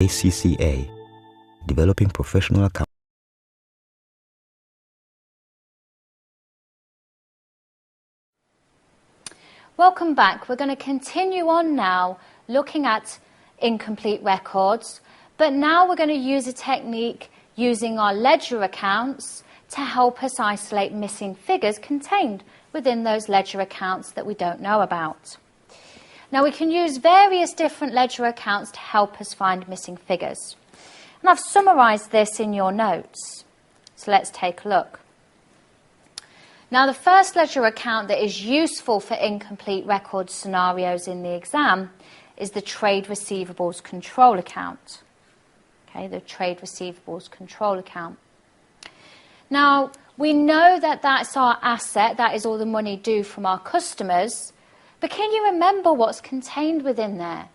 ACCA, Developing Professional Accountants. Welcome back. We're going to continue on now looking at incomplete records, but now we're going to use a technique using our ledger accounts to help us isolate missing figures contained within those ledger accounts that we don't know about. Now we can use various different ledger accounts to help us find missing figures. And I've summarised this in your notes. So let's take a look. Now the first ledger account that is useful for incomplete record scenarios in the exam is the trade receivables control account. Okay, the trade receivables control account. Now we know that that's our asset, that is all the money due from our customers, but can you remember what's contained within there?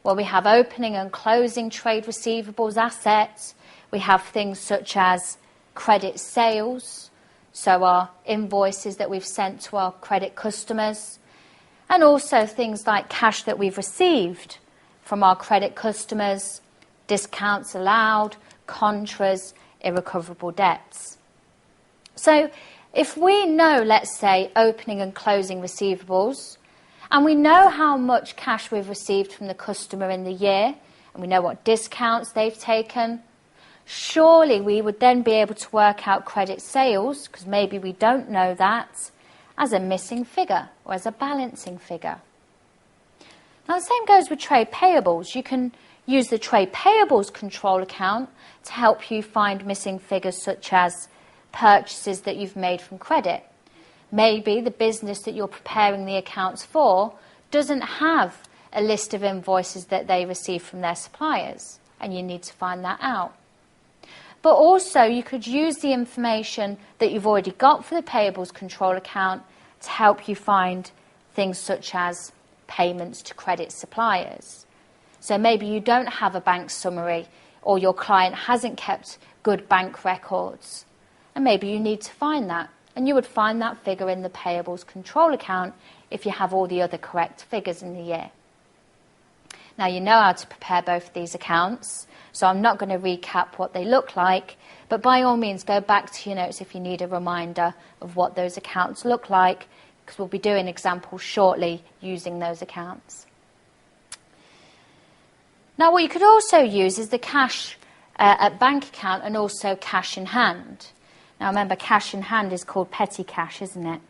Well, we have opening and closing trade receivables assets. We have things such as credit sales, so our invoices that we've sent to our credit customers, and also things like cash that we've received from our credit customers, discounts allowed, contras, irrecoverable debts. So if we know, let's say, opening and closing receivables, and we know how much cash we've received from the customer in the year, and we know what discounts they've taken, surely we would then be able to work out credit sales, because maybe we don't know that, as a missing figure or as a balancing figure. Now the same goes with trade payables. You can use the trade payables control account to help you find missing figures such as purchases that you've made from credit. Maybe the business that you're preparing the accounts for doesn't have a list of invoices that they receive from their suppliers, and you need to find that out. But also you could use the information that you've already got for the payables control account to help you find things such as payments to credit suppliers. So maybe you don't have a bank summary, or your client hasn't kept good bank records, and maybe you need to find that. And you would find that figure in the payables control account if you have all the other correct figures in the year. Now you know how to prepare both of these accounts, so I'm not going to recap what they look like, but by all means go back to your notes if you need a reminder of what those accounts look like, because we'll be doing examples shortly using those accounts. Now what you could also use is the cash at bank account and also cash in hand. Now remember, cash in hand is called petty cash, isn't it?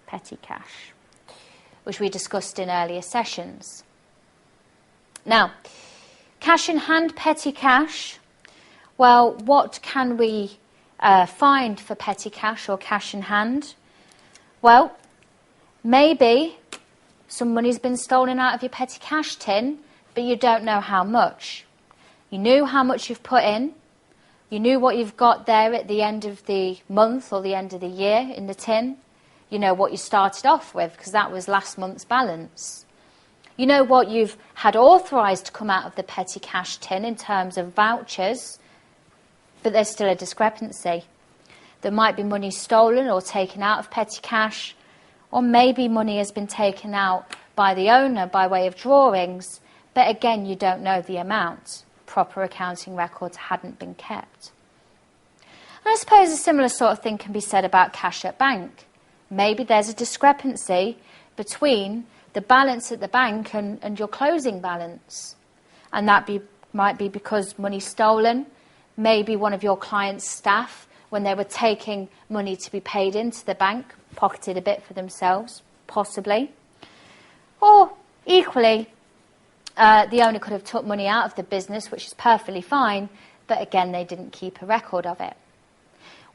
Petty cash, which we discussed in earlier sessions. Now, cash in hand, petty cash, well, what can we find for petty cash or cash in hand? Well, maybe some money's been stolen out of your petty cash tin, but you don't know how much. You knew how much you've put in. You knew what you've got there at the end of the month or the end of the year in the tin. You know what you started off with, because that was last month's balance. You know what you've had authorised to come out of the petty cash tin in terms of vouchers, but there's still a discrepancy. There might be money stolen or taken out of petty cash, or maybe money has been taken out by the owner by way of drawings, but again, you don't know the amount. Proper accounting records hadn't been kept. And I suppose a similar sort of thing can be said about cash at bank. Maybe there's a discrepancy between the balance at the bank and your closing balance. And that might be because money's stolen. Maybe one of your client's staff, when they were taking money to be paid into the bank, pocketed a bit for themselves, possibly. Or equally, the owner could have took money out of the business, which is perfectly fine, but again, they didn't keep a record of it.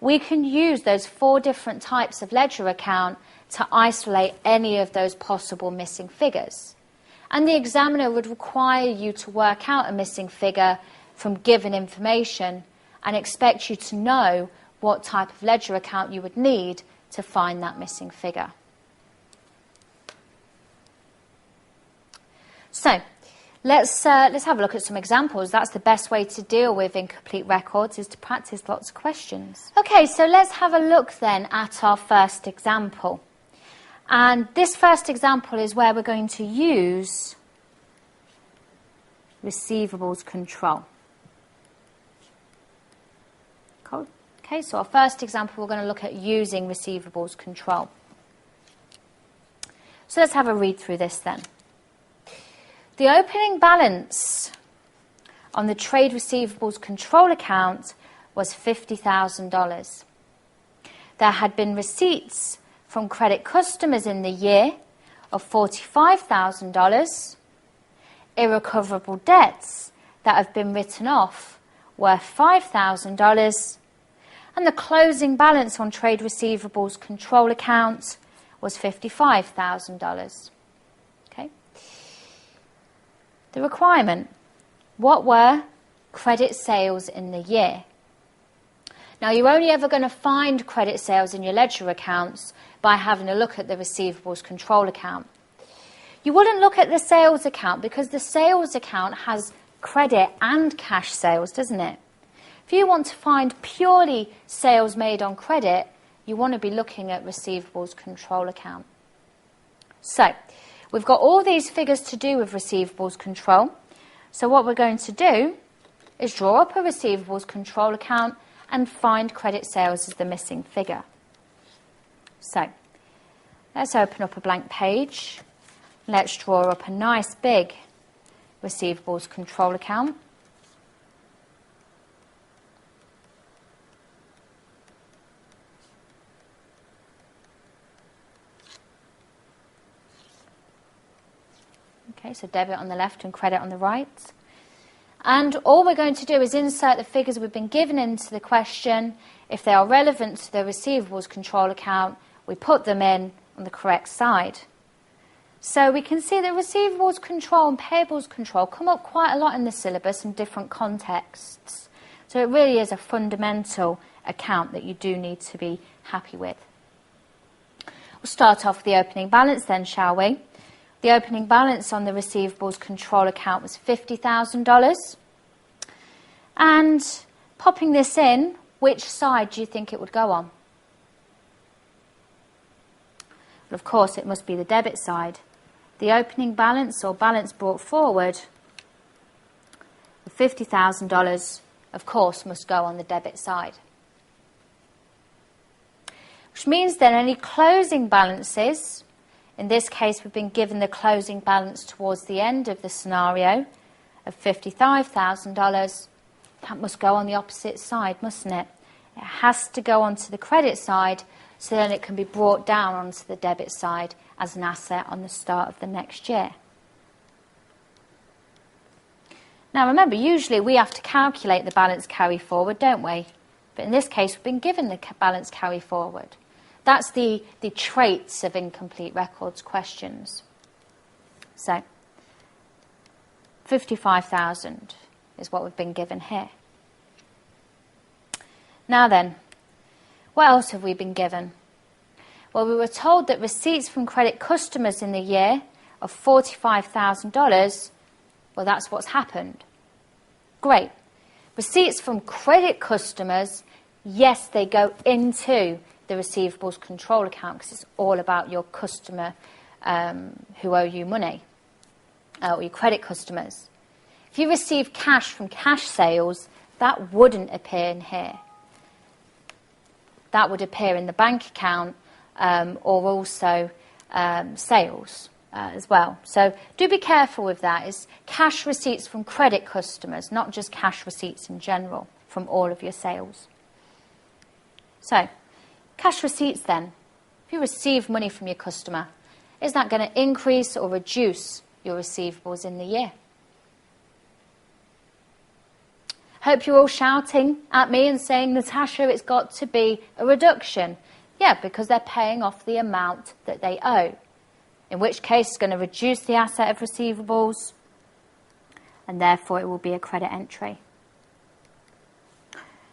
We can use those 4 different types of ledger account to isolate any of those possible missing figures. And the examiner would require you to work out a missing figure from given information and expect you to know what type of ledger account you would need to find that missing figure. So, let's have a look at some examples. That's the best way to deal with incomplete records, is to practice lots of questions. Okay, so let's have a look then at our first example. And this first example is where we're going to use receivables control. Cool. Okay, so our first example, we're going to look at using receivables control. So let's have a read through this then. The opening balance on the trade receivables control account was $50,000. There had been receipts from credit customers in the year of $45,000. Irrecoverable debts that have been written off were $5,000. And the closing balance on trade receivables control account was $55,000. Okay. The requirement. What were credit sales in the year? Now, you're only ever going to find credit sales in your ledger accounts by having a look at the receivables control account. You wouldn't look at the sales account because the sales account has credit and cash sales, doesn't it? If you want to find purely sales made on credit, you want to be looking at receivables control account. So, we've got all these figures to do with receivables control. So what we're going to do is draw up a receivables control account and find credit sales as the missing figure. So, let's open up a blank page. Let's draw up a nice big receivables control account. Okay, so debit on the left and credit on the right. And all we're going to do is insert the figures we've been given into the question. If they are relevant to the receivables control account, we put them in on the correct side. So we can see that receivables control and payables control come up quite a lot in the syllabus in different contexts. So it really is a fundamental account that you do need to be happy with. We'll start off with the opening balance then, shall we? The opening balance on the receivables control account was $50,000. And popping this in, which side do you think it would go on? Well, of course, it must be the debit side. The opening balance or balance brought forward, the $50,000, of course, must go on the debit side. Which means then any closing balances, in this case we've been given the closing balance towards the end of the scenario of $55,000, that must go on the opposite side, mustn't it? It has to go onto the credit side so then it can be brought down onto the debit side as an asset on the start of the next year. Now remember, usually we have to calculate the balance carry forward, don't we? But in this case, we've been given the balance carry forward. That's the traits of incomplete records questions. So, 55,000 is what we've been given here. Now then, what else have we been given? Well, we were told that receipts from credit customers in the year of $45,000, well, that's what's happened. Great. Receipts from credit customers, yes, they go into the receivables control account because it's all about your customer who owe you money, or your credit customers. If you receive cash from cash sales, that wouldn't appear in here. That would appear in the bank account or also sales as well. So do be careful with that. It's cash receipts from credit customers, not just cash receipts in general from all of your sales. So, cash receipts then. If you receive money from your customer, is that going to increase or reduce your receivables in the year? Hope you're all shouting at me and saying, Natasha, it's got to be a reduction. Yeah, because they're paying off the amount that they owe. In which case, it's going to reduce the asset of receivables, and therefore it will be a credit entry.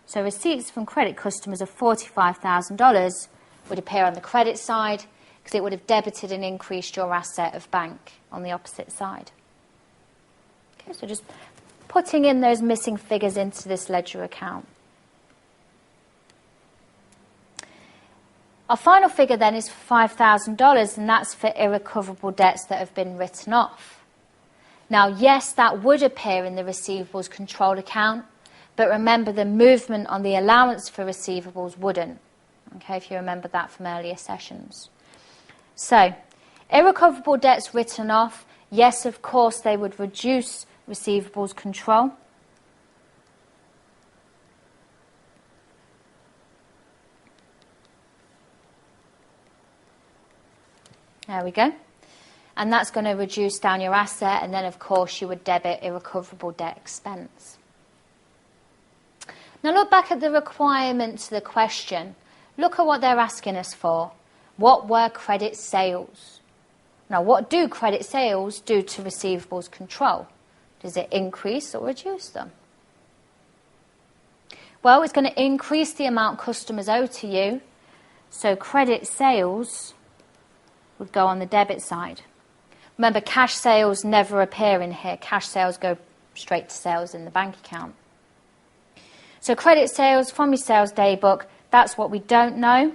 So receipts from credit customers of $45,000 would appear on the credit side because it would have debited and increased your asset of bank on the opposite side. Okay, so just putting in those missing figures into this ledger account. Our final figure then is for $5,000, and that's for irrecoverable debts that have been written off. Now, yes, that would appear in the receivables control account, but remember the movement on the allowance for receivables wouldn't. Okay, if you remember that from earlier sessions. So, irrecoverable debts written off, yes, of course, they would reduce receivables control. There we go. And that's going to reduce down your asset, and then, of course, you would debit irrecoverable debt expense. Now, look back at the requirement to the question. Look at what they're asking us for. What were credit sales? Now, what do credit sales do to receivables control? Does it increase or reduce them? Well, it's going to increase the amount customers owe to you, so credit sales would go on the debit side. Remember, cash sales never appear in here. Cash sales go straight to sales in the bank account. So credit sales from your sales day book, that's what we don't know,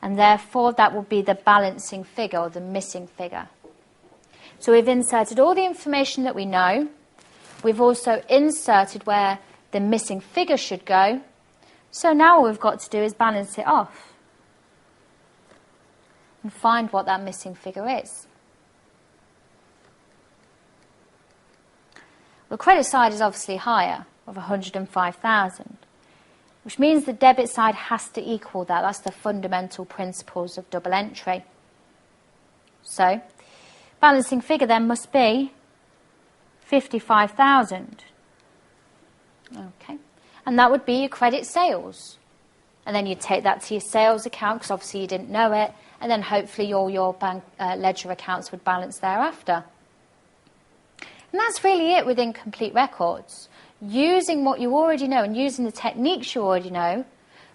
and therefore that will be the balancing figure or the missing figure. So we've inserted all the information that we know. We've also inserted where the missing figure should go. So now all we've got to do is balance it off and find what that missing figure is. The credit side is obviously higher, of 105,000, which means the debit side has to equal that. That's the fundamental principles of double entry. So, balancing figure then must be 55,000. Okay, and that would be your credit sales. And then you take that to your sales account, because obviously you didn't know it, and then hopefully all your bank ledger accounts would balance thereafter. And that's really it with incomplete records. Using what you already know and using the techniques you already know,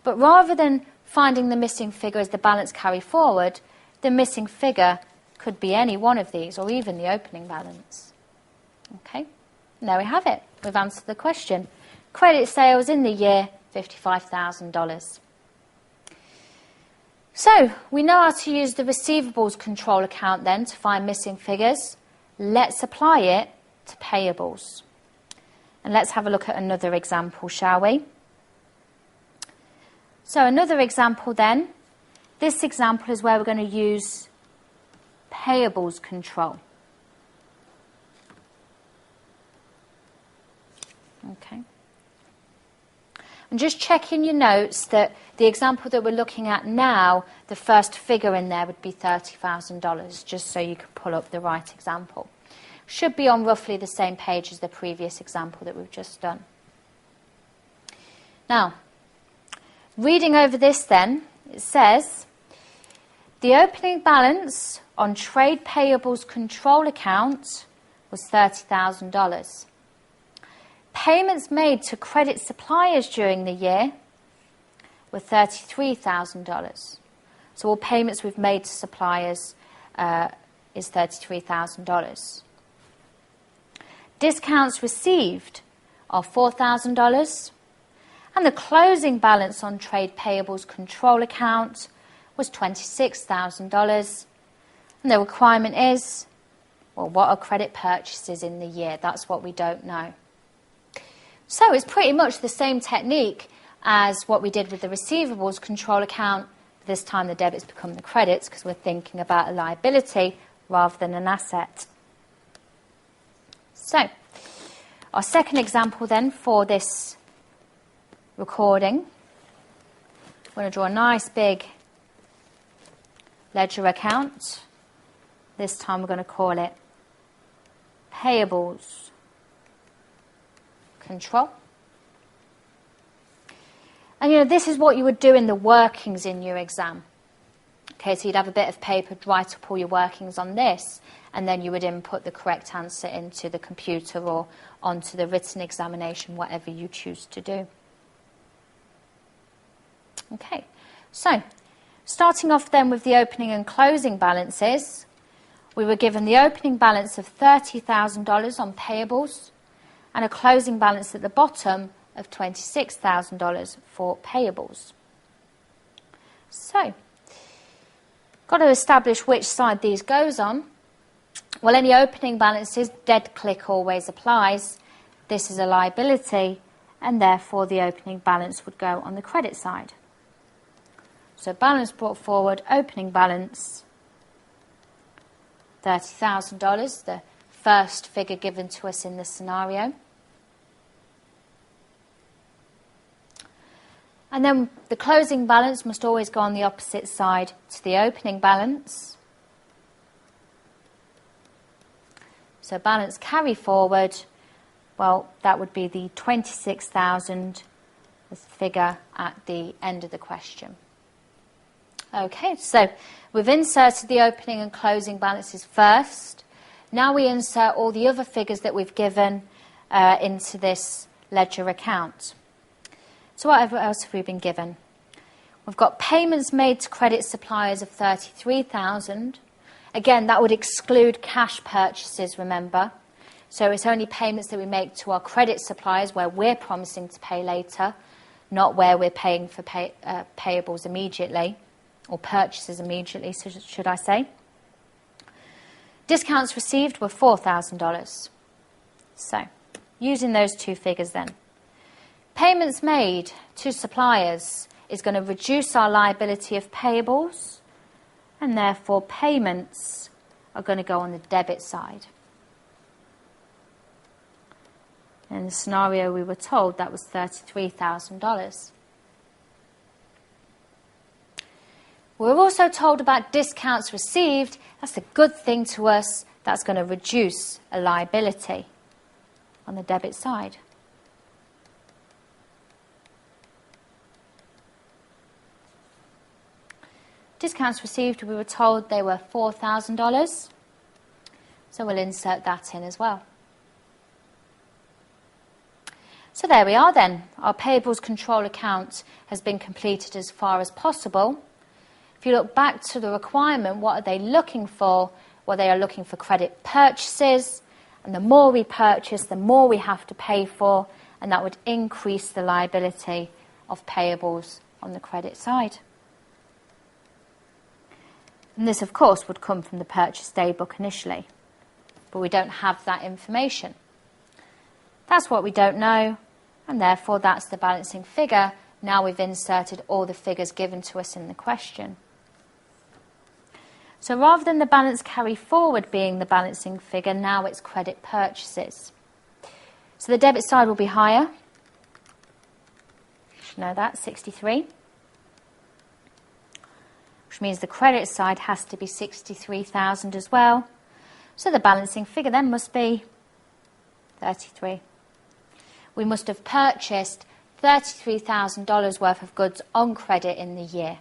but rather than finding the missing figure as the balance carry forward, the missing figure could be any one of these, or even the opening balance. Okay, and there we have it. We've answered the question. Credit sales in the year, $55,000. So, we know how to use the receivables control account then to find missing figures. Let's apply it to payables. And let's have a look at another example, shall we? So another example then. This example is where we're going to use payables control. Okay. And just check in your notes that the example that we're looking at now, the first figure in there would be $30,000, just so you can pull up the right example. Should be on roughly the same page as the previous example that we've just done. Now, reading over this then, it says, the opening balance on trade payables control account was $30,000. Payments made to credit suppliers during the year were $33,000. So all payments we've made to suppliers is $33,000. Discounts received are $4,000, and the closing balance on trade payables control account was $26,000. And the requirement is, well, what are credit purchases in the year? That's what we don't know. So it's pretty much the same technique as what we did with the receivables control account. This time the debits become the credits because we're thinking about a liability rather than an asset. So, our second example then for this recording, we're going to draw a nice big ledger account. This time we're going to call it payables control. And this is what you would do in the workings in your exam. Okay, so you'd have a bit of paper, write up all your workings on this, and then you would input the correct answer into the computer or onto the written examination, whatever you choose to do. Okay, so starting off then with the opening and closing balances, we were given the opening balance of $30,000 on payables and a closing balance at the bottom of $26,000 for payables. So, got to establish which side these goes on. Well, any opening balances, dead click always applies. This is a liability, and therefore the opening balance would go on the credit side. So balance brought forward, opening balance, $30,000, the first figure given to us in the scenario. And then the closing balance must always go on the opposite side to the opening balance. So balance carry forward, well, that would be the 26,000 figure at the end of the question. Okay, so we've inserted the opening and closing balances first. Now we insert all the other figures that we've given into this ledger account. So what else have we been given? We've got payments made to credit suppliers of $33,000. Again, that would exclude cash purchases, remember. So it's only payments that we make to our credit suppliers where we're promising to pay later, not where we're paying for payables immediately, or purchases immediately, should I say. Discounts received were $4,000. So, using those two figures then. Payments made to suppliers is going to reduce our liability of payables, and therefore payments are going to go on the debit side. In the scenario we were told that was $33,000. We were also told about discounts received. That's a good thing to us. That's going to reduce a liability on the debit side. Discounts received, we were told they were $4,000. So we'll insert that in as well. So there we are then. Our payables control account has been completed as far as possible. If you look back to the requirement, what are they looking for? Well, they are looking for credit purchases. And the more we purchase, the more we have to pay for. And that would increase the liability of payables on the credit side. And this, of course, would come from the purchase day book initially. But we don't have that information. That's what we don't know, and therefore that's the balancing figure. Now we've inserted all the figures given to us in the question. So rather than the balance carry forward being the balancing figure, now it's credit purchases. So the debit side will be higher. You should know that, 63. Which means the credit side has to be 63,000 as well. So the balancing figure then must be 33. We must have purchased $33,000 worth of goods on credit in the year.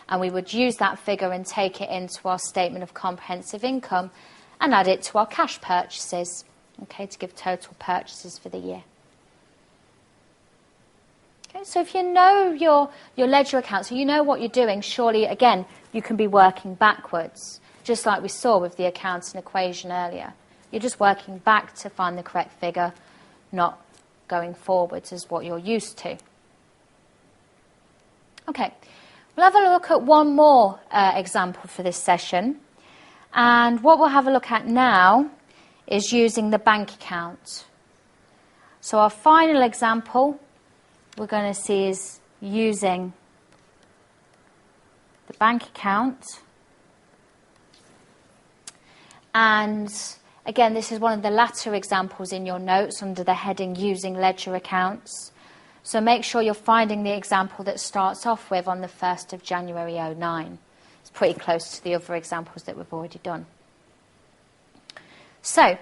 And we would use that figure and take it into our statement of comprehensive income and add it to our cash purchases, okay, to give total purchases for the year. Okay, so if you know your ledger account, so you know what you're doing, surely, again, you can be working backwards, just like we saw with the accounting equation earlier. You're just working back to find the correct figure, not going forwards as what you're used to. Okay, we'll have a look at one more example for this session. And what we'll have a look at now is using the bank account. So our final example we're going to see is using the bank account. And again, this is one of the latter examples in your notes under the heading Using Ledger Accounts. So make sure you're finding the example that starts off with on the 1st of January 09. It's pretty close to the other examples that we've already done. So,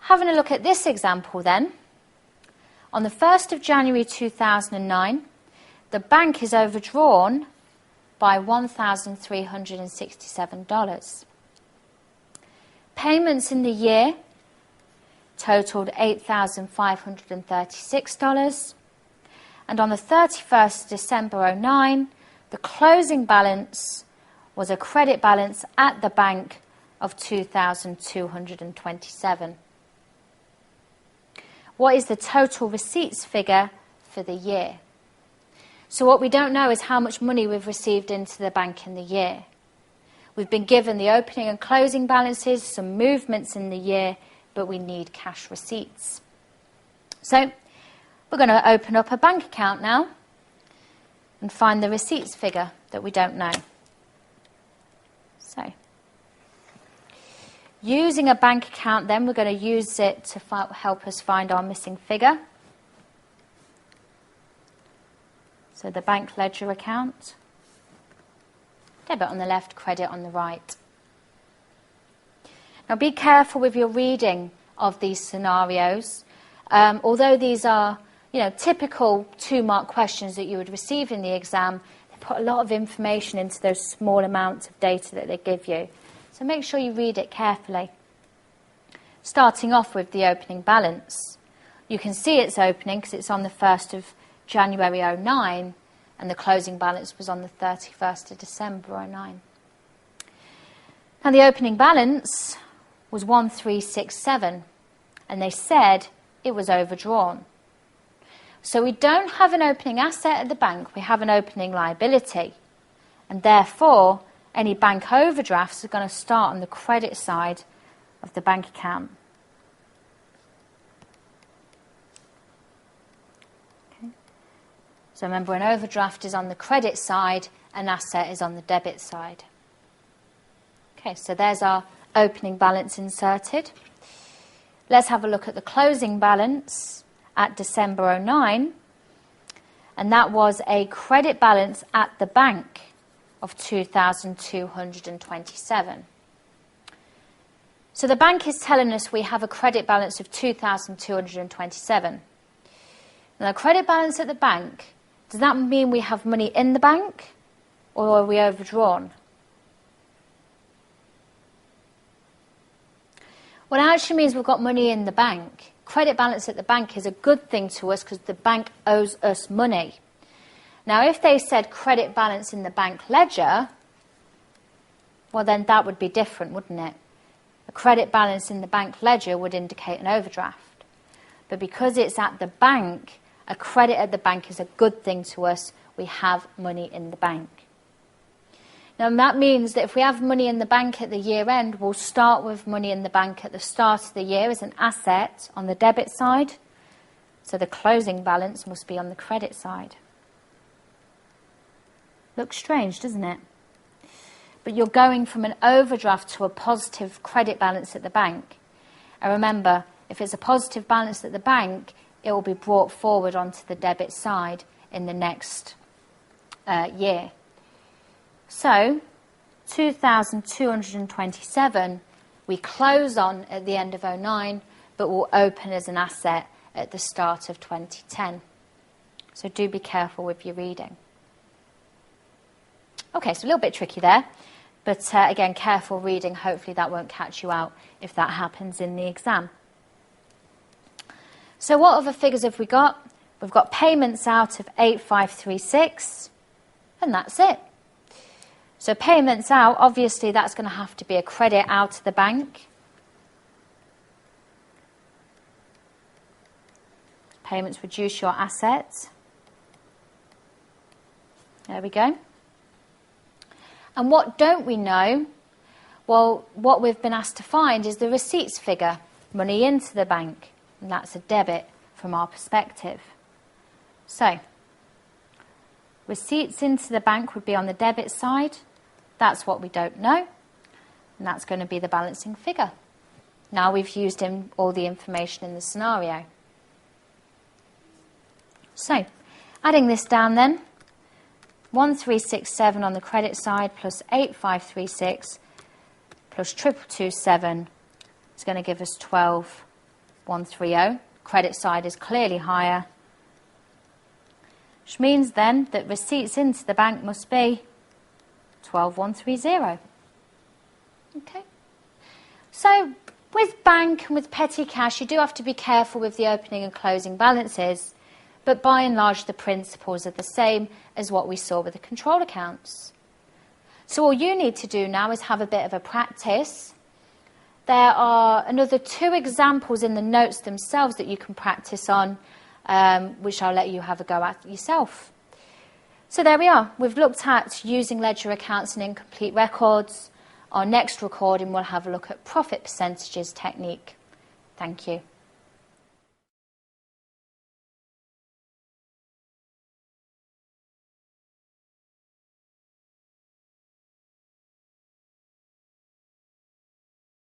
having a look at this example then. On the 1st of January 2009, the bank is overdrawn by $1,367. Payments in the year totaled $8,536. And on the 31st of December 09, the closing balance was a credit balance at the bank of $2,227. What is the total receipts figure for the year? So what we don't know is how much money we've received into the bank in the year. We've been given the opening and closing balances, some movements in the year, but we need cash receipts. So we're going to open up a bank account now and find the receipts figure that we don't know. So using a bank account then, we're going to use it to help us find our missing figure. So the bank ledger account. Debit on the left, credit on the right. Now be careful with your reading of these scenarios. Although these are, typical 2-mark questions that you would receive in the exam, they put a lot of information into those small amounts of data that they give you. So make sure you read it carefully. Starting off with the opening balance. You can see it's opening because it's on the 1st of January 2009, and the closing balance was on the 31st of December 2009. Now the opening balance was 1367, and they said it was overdrawn. So we don't have an opening asset at the bank, we have an opening liability, and therefore any bank overdrafts are going to start on the credit side of the bank account. So remember, an overdraft is on the credit side, an asset is on the debit side. Okay, so there's our opening balance inserted. Let's have a look at the closing balance at December 2009, and that was a credit balance at the bank of 2,227. So the bank is telling us we have a credit balance of 2,227. Now, a credit balance at the bank, does that mean we have money in the bank, or are we overdrawn? Well, it actually means we've got money in the bank. Credit balance at the bank is a good thing to us because the bank owes us money. Now, if they said credit balance in the bank ledger, well, then that would be different, wouldn't it? A credit balance in the bank ledger would indicate an overdraft. But because it's at the bank, a credit at the bank is a good thing to us. We have money in the bank. Now, that means that if we have money in the bank at the year end, we'll start with money in the bank at the start of the year as an asset on the debit side. So the closing balance must be on the credit side. Looks strange, doesn't it? But you're going from an overdraft to a positive credit balance at the bank. And remember, if it's a positive balance at the bank, it will be brought forward onto the debit side in the next year. So, 2,227 we close on at the end of 2009, but will open as an asset at the start of 2010. So do be careful with your reading. Okay, so a little bit tricky there, but again, careful reading. Hopefully that won't catch you out if that happens in the exam. So what other figures have we got? We've got payments out of 8536, and that's it. So payments out, obviously that's going to have to be a credit out of the bank. Payments reduce your assets. There we go. And what don't we know? Well, what we've been asked to find is the receipts figure, money into the bank, and that's a debit from our perspective. So, receipts into the bank would be on the debit side. That's what we don't know, and that's going to be the balancing figure. Now we've used in all the information in the scenario. So, adding this down then, 1367 on the credit side plus 8536 plus 2227 is going to give us 12130. Credit side is clearly higher, which means then that receipts into the bank must be 12130. Okay. So with bank and with petty cash, you do have to be careful with the opening and closing balances, but by and large the principles are the same as what we saw with the control accounts. So all you need to do now is have a bit of a practice. There are another 2 examples in the notes themselves that you can practice on, which I'll let you have a go at yourself. So there we are. We've looked at using ledger accounts and incomplete records. Our next recording will have a look at profit percentages technique. Thank you.